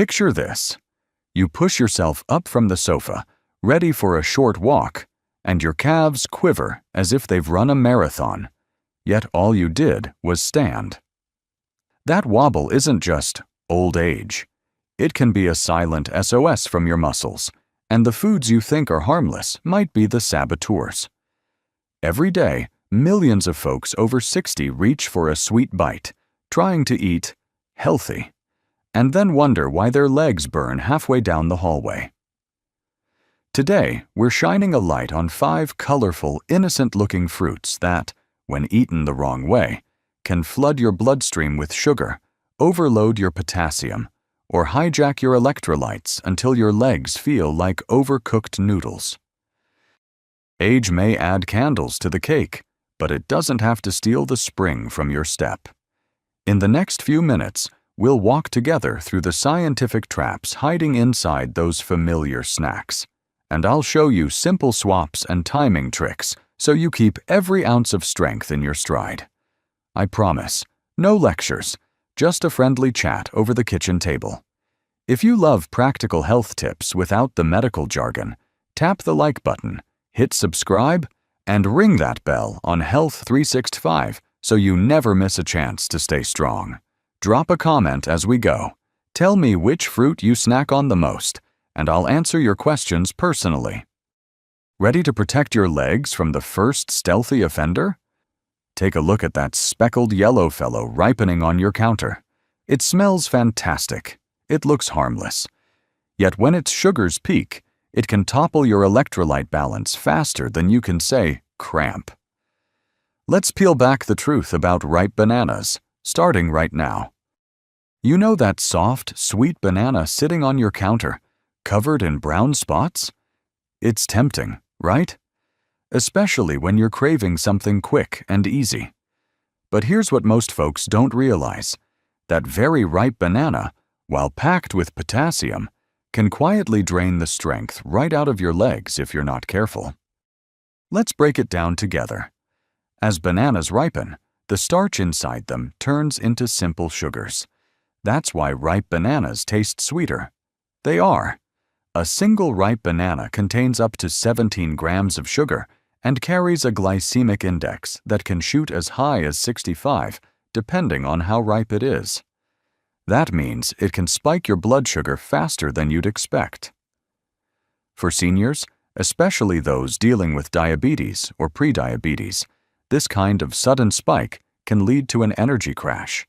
Picture this. You push yourself up from the sofa, ready for a short walk, and your calves quiver as if they've run a marathon. Yet all you did was stand. That wobble isn't just old age. It can be a silent SOS from your muscles, and the foods you think are harmless might be the saboteurs. Every day, millions of folks over 60 reach for a sweet bite, trying to eat healthy, and then wonder why their legs burn halfway down the hallway. Today, we're shining a light on 5 colorful, innocent-looking fruits that, when eaten the wrong way, can flood your bloodstream with sugar, overload your potassium, or hijack your electrolytes until your legs feel like overcooked noodles. Age may add candles to the cake, but it doesn't have to steal the spring from your step. In the next few minutes, we'll walk together through the scientific traps hiding inside those familiar snacks, and I'll show you simple swaps and timing tricks so you keep every ounce of strength in your stride. I promise, no lectures, just a friendly chat over the kitchen table. If you love practical health tips without the medical jargon, tap the like button, hit subscribe, and ring that bell on Health 365 so you never miss a chance to stay strong. Drop a comment as we go. Tell me which fruit you snack on the most, and I'll answer your questions personally. Ready to protect your legs from the first stealthy offender? Take a look at that speckled yellow fellow ripening on your counter. It smells fantastic. It looks harmless. Yet when its sugars peak, it can topple your electrolyte balance faster than you can say cramp. Let's peel back the truth about ripe bananas, starting right now. You know that soft, sweet banana sitting on your counter, covered in brown spots? It's tempting, right? Especially when you're craving something quick and easy. But here's what most folks don't realize. That very ripe banana, while packed with potassium, can quietly drain the strength right out of your legs if you're not careful. Let's break it down together. As bananas ripen, the starch inside them turns into simple sugars. That's why ripe bananas taste sweeter. They are. A single ripe banana contains up to 17 grams of sugar and carries a glycemic index that can shoot as high as 65, depending on how ripe it is. That means it can spike your blood sugar faster than you'd expect. For seniors, especially those dealing with diabetes or prediabetes, this kind of sudden spike can lead to an energy crash.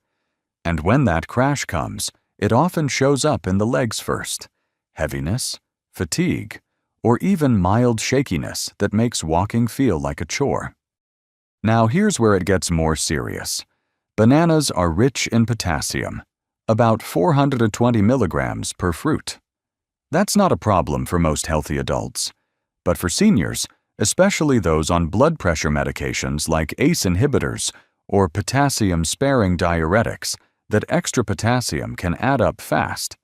And when that crash comes, it often shows up in the legs first. Heaviness, fatigue, or even mild shakiness that makes walking feel like a chore. Now here's where it gets more serious. Bananas are rich in potassium, about 420 milligrams per fruit. That's not a problem for most healthy adults. But for seniors, especially those on blood pressure medications like ACE inhibitors or potassium-sparing diuretics, that extra potassium can add up fast.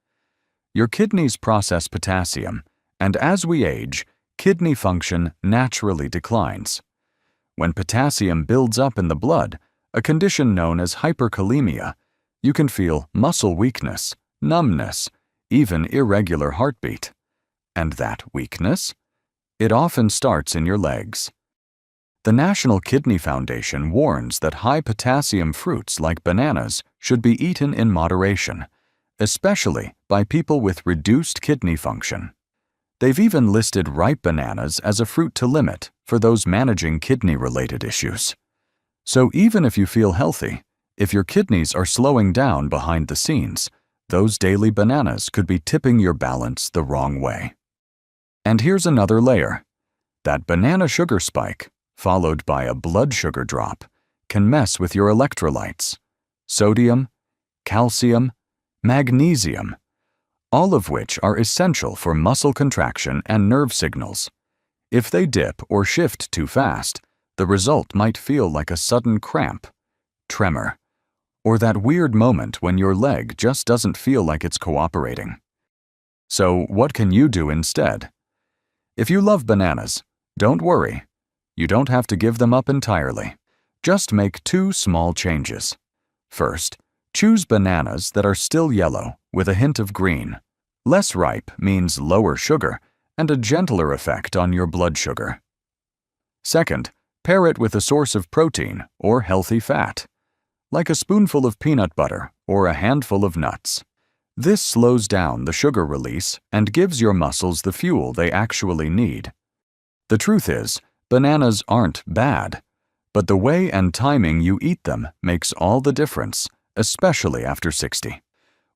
Your kidneys process potassium, and as we age, kidney function naturally declines. When potassium builds up in the blood, a condition known as hyperkalemia, you can feel muscle weakness, numbness, even irregular heartbeat. And that weakness? It often starts in your legs. The National Kidney Foundation warns that high potassium fruits like bananas should be eaten in moderation, especially by people with reduced kidney function. They've even listed ripe bananas as a fruit to limit for those managing kidney-related issues. So even if you feel healthy, if your kidneys are slowing down behind the scenes, those daily bananas could be tipping your balance the wrong way. And here's another layer. That banana sugar spike, followed by a blood sugar drop, can mess with your electrolytes. Sodium, calcium, magnesium, all of which are essential for muscle contraction and nerve signals. If they dip or shift too fast, the result might feel like a sudden cramp, tremor, or that weird moment when your leg just doesn't feel like it's cooperating. So what can you do instead? If you love bananas, don't worry. You don't have to give them up entirely. Just make 2 small changes. First, Choose bananas that are still yellow with a hint of green. Less ripe means lower sugar and a gentler effect on your blood sugar. Second, pair it with a source of protein or healthy fat, like a spoonful of peanut butter or a handful of nuts. This slows down the sugar release and gives your muscles the fuel they actually need. The truth is, bananas aren't bad, but the way and timing you eat them makes all the difference, especially after 60.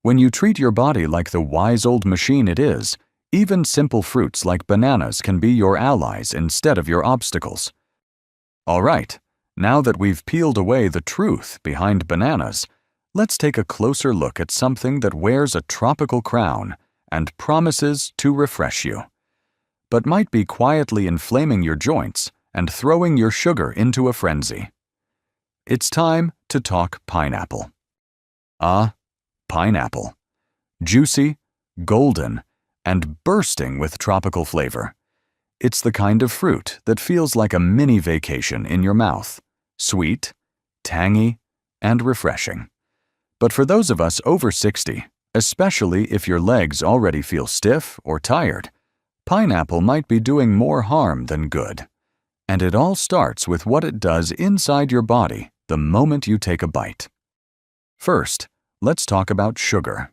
When you treat your body like the wise old machine it is, even simple fruits like bananas can be your allies instead of your obstacles. All right, now that we've peeled away the truth behind bananas, let's take a closer look at something that wears a tropical crown and promises to refresh you, but might be quietly inflaming your joints and throwing your sugar into a frenzy. It's time to talk pineapple. Pineapple. Juicy, golden, and bursting with tropical flavor. It's the kind of fruit that feels like a mini vacation in your mouth. Sweet, tangy, and refreshing. But for those of us over 60, especially if your legs already feel stiff or tired, pineapple might be doing more harm than good. And it all starts with what it does inside your body the moment you take a bite. First, let's talk about sugar.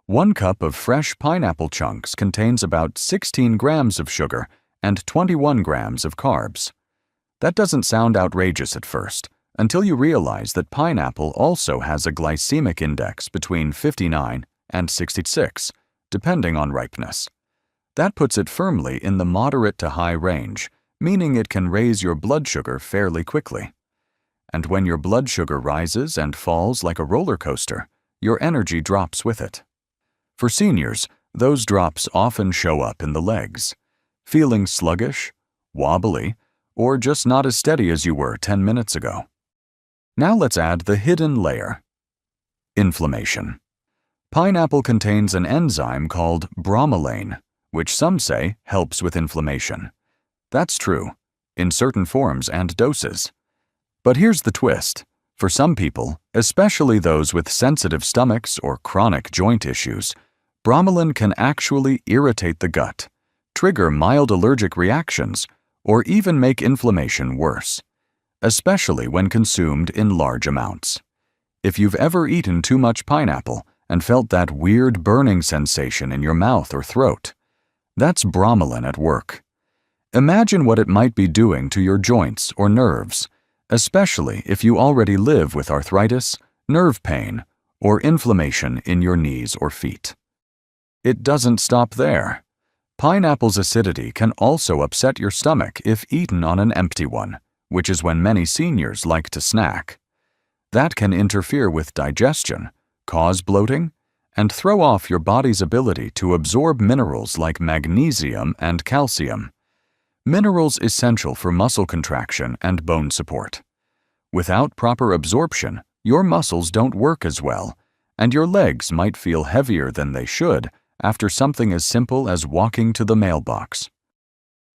1 cup of fresh pineapple chunks contains about 16 grams of sugar and 21 grams of carbs. That doesn't sound outrageous at first, until you realize that pineapple also has a glycemic index between 59 and 66, depending on ripeness. That puts it firmly in the moderate to high range, meaning it can raise your blood sugar fairly quickly. And when your blood sugar rises and falls like a roller coaster, your energy drops with it. For seniors, those drops often show up in the legs, feeling sluggish, wobbly, or just not as steady as you were 10 minutes ago. Now let's add the hidden layer. Inflammation. Pineapple contains an enzyme called bromelain, which some say helps with inflammation. That's true, in certain forms and doses. But here's the twist. For some people, especially those with sensitive stomachs or chronic joint issues, bromelain can actually irritate the gut, trigger mild allergic reactions, or even make inflammation worse, especially when consumed in large amounts. If you've ever eaten too much pineapple and felt that weird burning sensation in your mouth or throat, that's bromelain at work. Imagine what it might be doing to your joints or nerves, especially if you already live with arthritis, nerve pain, or inflammation in your knees or feet. It doesn't stop there. Pineapple's acidity can also upset your stomach if eaten on an empty one, which is when many seniors like to snack. That can interfere with digestion, cause bloating, and throw off your body's ability to absorb minerals like magnesium and calcium. Minerals essential for muscle contraction and bone support. Without proper absorption, your muscles don't work as well, and your legs might feel heavier than they should after something as simple as walking to the mailbox.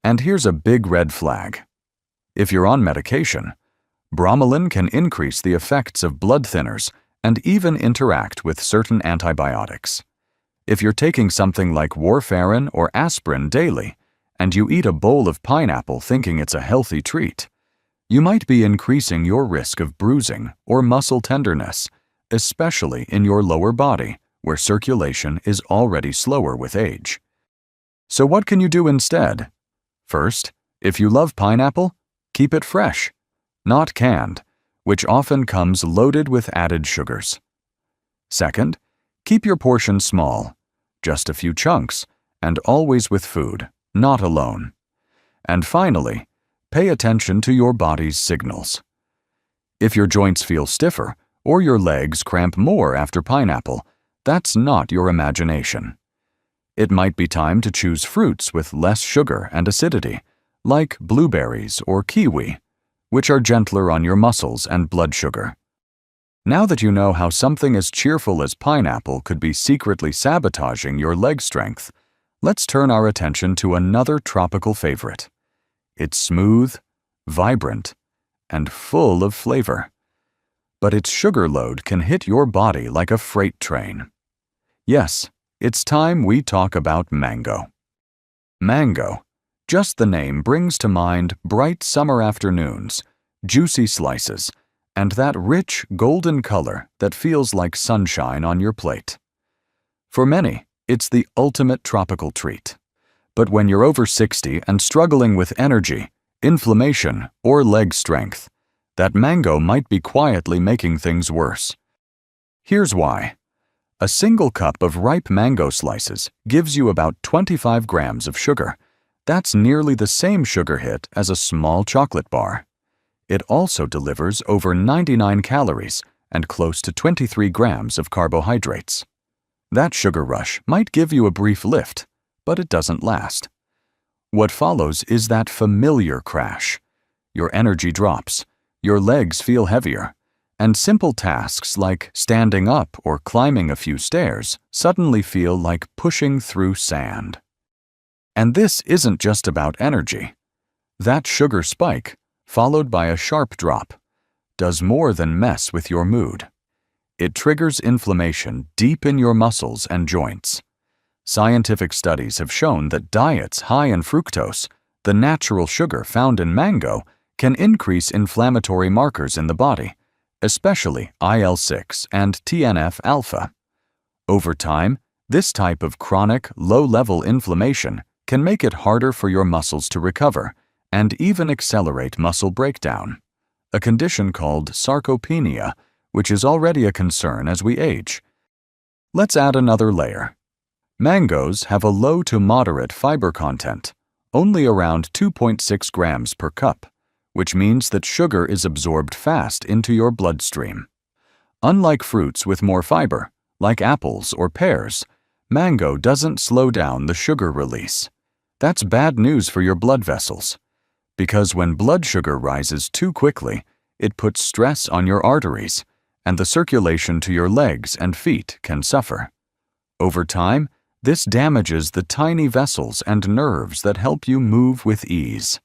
And here's a big red flag. If you're on medication, bromelain can increase the effects of blood thinners and even interact with certain antibiotics. If you're taking something like warfarin or aspirin daily, and you eat a bowl of pineapple thinking it's a healthy treat, you might be increasing your risk of bruising or muscle tenderness, especially in your lower body, where circulation is already slower with age. So what can you do instead? First, if you love pineapple, keep it fresh, not canned, which often comes loaded with added sugars. Second, keep your portion small, just a few chunks, and always with food, not alone. And finally, pay attention to your body's signals. If your joints feel stiffer or your legs cramp more after pineapple, that's not your imagination. It might be time to choose fruits with less sugar and acidity, like blueberries or kiwi, which are gentler on your muscles and blood sugar. Now that you know how something as cheerful as pineapple could be secretly sabotaging your leg strength, let's turn our attention to another tropical favorite. It's smooth, vibrant, and full of flavor. but its sugar load can hit your body like a freight train. Yes, it's time we talk about mango. Mango, just the name brings to mind bright summer afternoons, juicy slices, and that rich golden color that feels like sunshine on your plate. For many, it's the ultimate tropical treat. But when you're over 60 and struggling with energy, inflammation, or leg strength, that mango might be quietly making things worse. Here's why. A single cup of ripe mango slices gives you about 25 grams of sugar. That's nearly the same sugar hit as a small chocolate bar. It also delivers over 99 calories and close to 23 grams of carbohydrates. That sugar rush might give you a brief lift, but it doesn't last. What follows is that familiar crash. Your energy drops, your legs feel heavier, and simple tasks like standing up or climbing a few stairs suddenly feel like pushing through sand. And this isn't just about energy. That sugar spike, followed by a sharp drop, does more than mess with your mood. It triggers inflammation deep in your muscles and joints. Scientific studies have shown that diets high in fructose, the natural sugar found in mango, can increase inflammatory markers in the body, especially IL-6 and TNF-alpha. Over time, this type of chronic, low-level inflammation can make it harder for your muscles to recover and even accelerate muscle breakdown, a condition called sarcopenia, which is already a concern as we age. Let's add another layer. Mangoes have a low to moderate fiber content, only around 2.6 grams per cup, which means that sugar is absorbed fast into your bloodstream. Unlike fruits with more fiber, like apples or pears, mango doesn't slow down the sugar release. That's bad news for your blood vessels, because when blood sugar rises too quickly, it puts stress on your arteries, and the circulation to your legs and feet can suffer. Over time, this damages the tiny vessels and nerves that help you move with ease.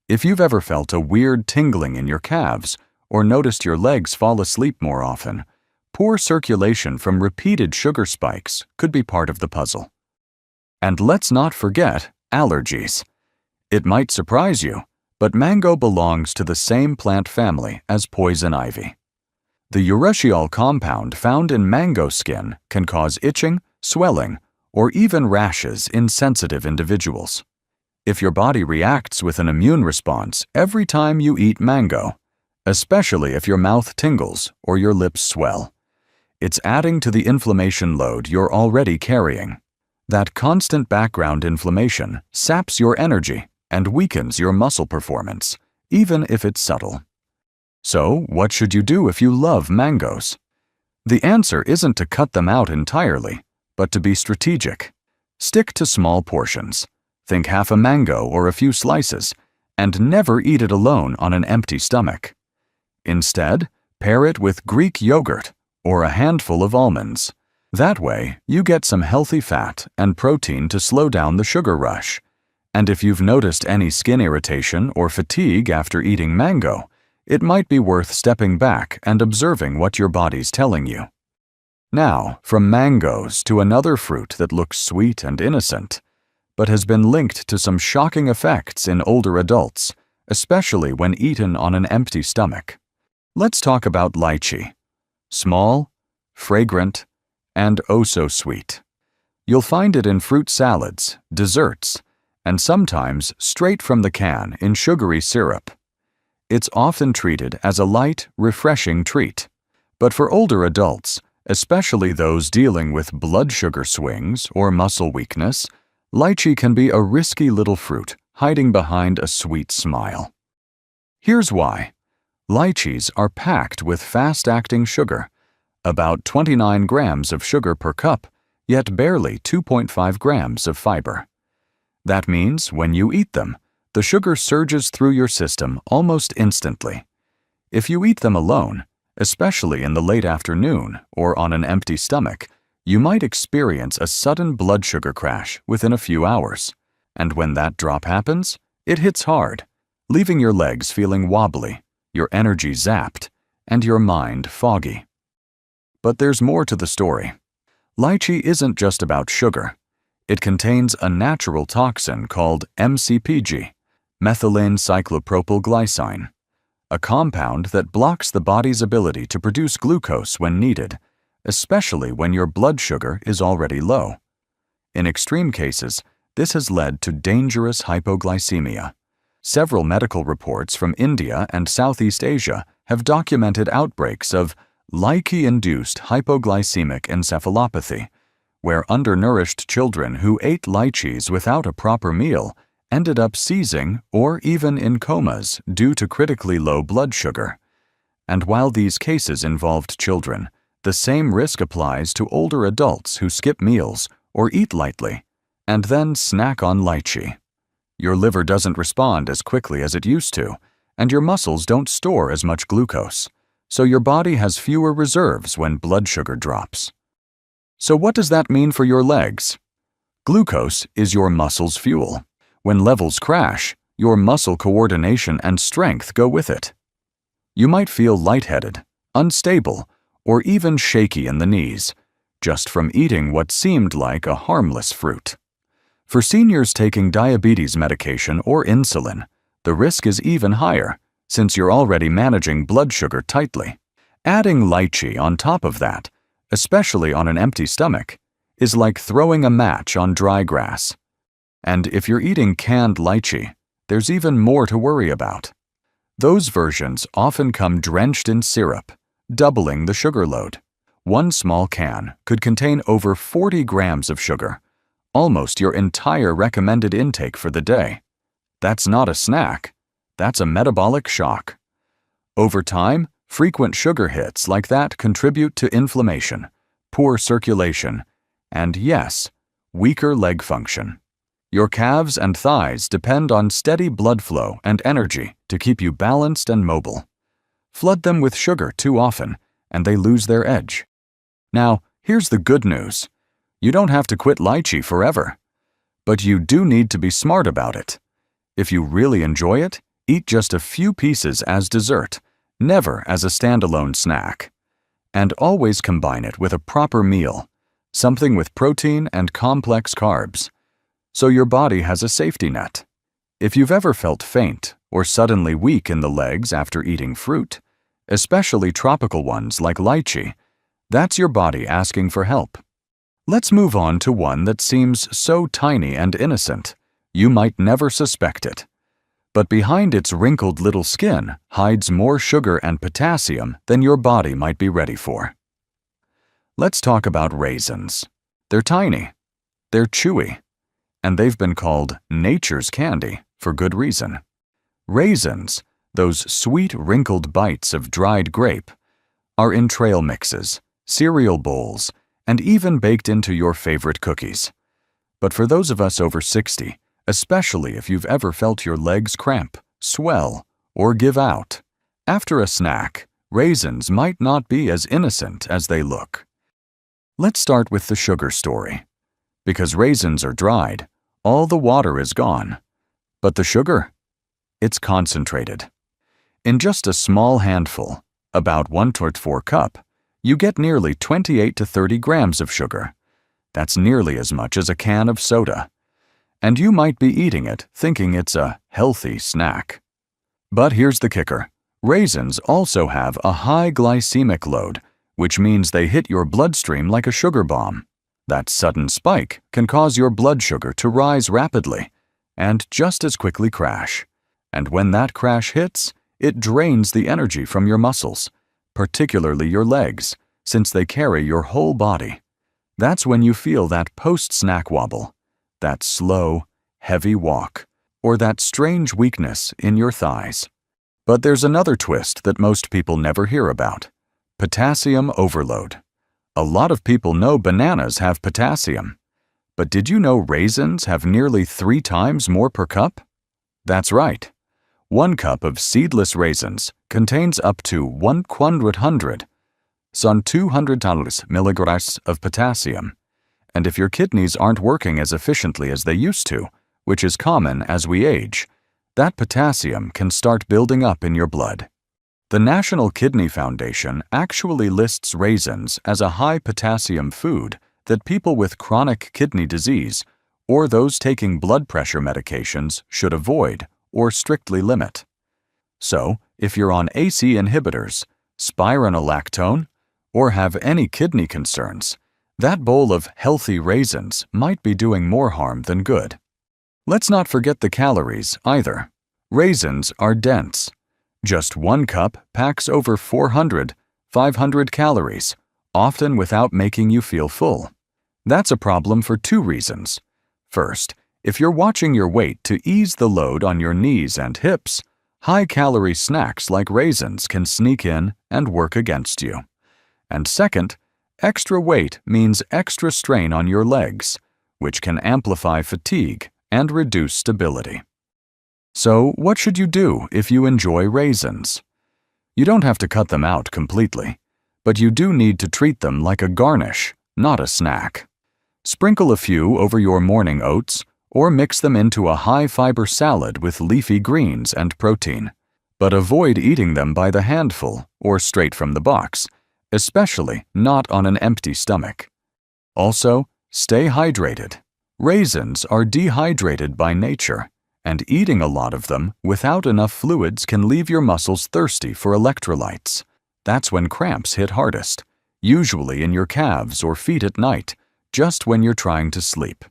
If you've ever felt a weird tingling in your calves or noticed your legs fall asleep more often, poor circulation from repeated sugar spikes could be part of the puzzle. And let's not forget allergies. It might surprise you, but mango belongs to the same plant family as poison ivy. The urushiol compound found in mango skin can cause itching, swelling, or even rashes in sensitive individuals. If your body reacts with an immune response every time you eat mango, especially if your mouth tingles or your lips swell, it's adding to the inflammation load you're already carrying. That constant background inflammation saps your energy and weakens your muscle performance, even if it's subtle. So, what should you do if you love mangoes? The answer isn't to cut them out entirely, but to be strategic. Stick to small portions. Think half a mango or a few slices, and never eat it alone on an empty stomach. Instead, pair it with Greek yogurt or a handful of almonds. That way, you get some healthy fat and protein to slow down the sugar rush. And if you've noticed any skin irritation or fatigue after eating mango, it might be worth stepping back and observing what your body's telling you. Now, from mangoes to another fruit that looks sweet and innocent, but has been linked to some shocking effects in older adults, especially when eaten on an empty stomach. Let's talk about lychee. Small, fragrant, and oh so sweet. You'll find it in fruit salads, desserts, and sometimes straight from the can in sugary syrup. It's often treated as a light, refreshing treat. But for older adults, especially those dealing with blood sugar swings or muscle weakness, lychee can be a risky little fruit hiding behind a sweet smile. Here's why. Lychees are packed with fast-acting sugar, about 29 grams of sugar per cup, yet barely 2.5 grams of fiber. That means when you eat them, the sugar surges through your system almost instantly. If you eat them alone, especially in the late afternoon or on an empty stomach, you might experience a sudden blood sugar crash within a few hours. And when that drop happens, it hits hard, leaving your legs feeling wobbly, your energy zapped, and your mind foggy. But there's more to the story. Lychee isn't just about sugar. It contains a natural toxin called MCPG, methylene cyclopropylglycine, a compound that blocks the body's ability to produce glucose when needed, especially when your blood sugar is already low. In extreme cases, this has led to dangerous hypoglycemia. Several medical reports from India and Southeast Asia have documented outbreaks of lychee-induced hypoglycemic encephalopathy, where undernourished children who ate lychees without a proper meal ended up seizing or even in comas due to critically low blood sugar. And while these cases involved children, the same risk applies to older adults who skip meals or eat lightly and then snack on lychee. Your liver doesn't respond as quickly as it used to, and your muscles don't store as much glucose, so your body has fewer reserves when blood sugar drops. So what does that mean for your legs? Glucose is your muscle's fuel. When levels crash, your muscle coordination and strength go with it. You might feel lightheaded, unstable, or even shaky in the knees, just from eating what seemed like a harmless fruit. For seniors taking diabetes medication or insulin, the risk is even higher, since you're already managing blood sugar tightly. Adding lychee on top of that, especially on an empty stomach, is like throwing a match on dry grass. And if you're eating canned lychee, there's even more to worry about. Those versions often come drenched in syrup, doubling the sugar load. One small can could contain over 40 grams of sugar, almost your entire recommended intake for the day. That's not a snack, that's a metabolic shock. Over time, frequent sugar hits like that contribute to inflammation, poor circulation, and yes, weaker leg function. Your calves and thighs depend on steady blood flow and energy to keep you balanced and mobile. Flood them with sugar too often, and they lose their edge. Now, here's the good news. You don't have to quit lychee forever. But you do need to be smart about it. If you really enjoy it, eat just a few pieces as dessert, never as a standalone snack. And always combine it with a proper meal, something with protein and complex carbs, so your body has a safety net. If you've ever felt faint or suddenly weak in the legs after eating fruit, especially tropical ones like lychee, that's your body asking for help. Let's move on to one that seems so tiny and innocent, you might never suspect it. But behind its wrinkled little skin hides more sugar and potassium than your body might be ready for. Let's talk about raisins. They're tiny, they're chewy, and they've been called nature's candy for good reason. Raisins, those sweet wrinkled bites of dried grape, are in trail mixes, cereal bowls, and even baked into your favorite cookies. But for those of us over 60, especially if you've ever felt your legs cramp, swell, or give out, after a snack, raisins might not be as innocent as they look. Let's start with the sugar story. Because raisins are dried, all the water is gone. But the sugar? It's concentrated. In just a small handful, about 1/4 cup, you get nearly 28 to 30 grams of sugar. That's nearly as much as a can of soda. And you might be eating it thinking it's a healthy snack. But here's the kicker. Raisins also have a high glycemic load, which means they hit your bloodstream like a sugar bomb. That sudden spike can cause your blood sugar to rise rapidly and just as quickly crash. And when that crash hits, it drains the energy from your muscles, particularly your legs, since they carry your whole body. That's when you feel that post-snack wobble, that slow, heavy walk, or that strange weakness in your thighs. But there's another twist that most people never hear about: potassium overload. A lot of people know bananas have potassium. But did you know raisins have nearly 3 times more per cup? That's right. 1 cup of seedless raisins contains up to 100 milligrams of potassium. And if your kidneys aren't working as efficiently as they used to, which is common as we age, that potassium can start building up in your blood. The National Kidney Foundation actually lists raisins as a high-potassium food that people with chronic kidney disease or those taking blood pressure medications should avoid or strictly limit. So, if you're on ACE inhibitors, spironolactone, or have any kidney concerns, that bowl of healthy raisins might be doing more harm than good. Let's not forget the calories either. Raisins are dense. Just 1 cup packs over 500 calories, often without making you feel full. That's a problem for 2 reasons. First, if you're watching your weight to ease the load on your knees and hips, high-calorie snacks like raisins can sneak in and work against you. And second, extra weight means extra strain on your legs, which can amplify fatigue and reduce stability. So, what should you do if you enjoy raisins? You don't have to cut them out completely, but you do need to treat them like a garnish, not a snack. Sprinkle a few over your morning oats or mix them into a high-fiber salad with leafy greens and protein. But avoid eating them by the handful or straight from the box, especially not on an empty stomach. Also, stay hydrated. Raisins are dehydrated by nature, and eating a lot of them without enough fluids can leave your muscles thirsty for electrolytes. That's when cramps hit hardest, usually in your calves or feet at night, just when you're trying to sleep.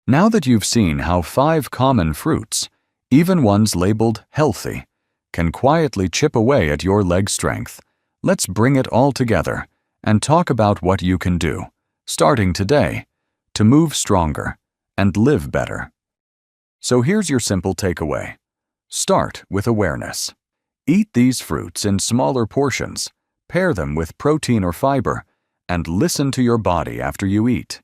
Now that you've seen how 5 common fruits, even ones labeled healthy, can quietly chip away at your leg strength, let's bring it all together and talk about what you can do, starting today, to move stronger and live better. So here's your simple takeaway. Start with awareness. Eat these fruits in smaller portions, pair them with protein or fiber, and listen to your body after you eat.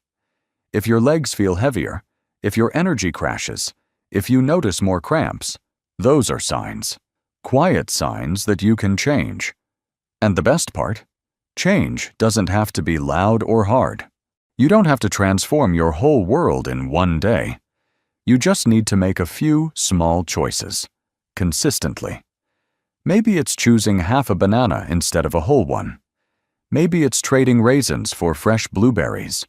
If your legs feel heavier, if your energy crashes, if you notice more cramps, those are signs. Quiet signs that you can change. And the best part? Change doesn't have to be loud or hard. You don't have to transform your whole world in one day. You just need to make a few small choices, consistently. Maybe it's choosing half a banana instead of a whole one. Maybe it's trading raisins for fresh blueberries.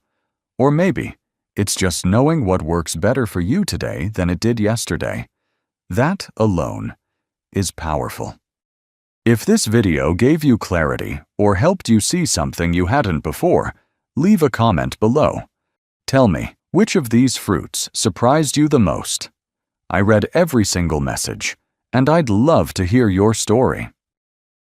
Or maybe it's just knowing what works better for you today than it did yesterday. That alone is powerful. If this video gave you clarity or helped you see something you hadn't before, leave a comment below. Tell me, which of these fruits surprised you the most? I read every single message, and I'd love to hear your story.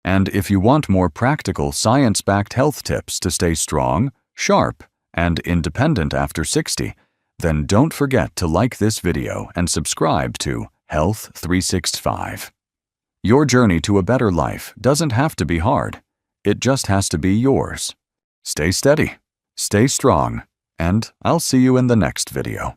And if you want more practical science-backed health tips to stay strong, sharp, and independent after 60, then don't forget to like this video and subscribe to Health 365. Your journey to a better life doesn't have to be hard. It just has to be yours. Stay steady, stay strong, and I'll see you in the next video.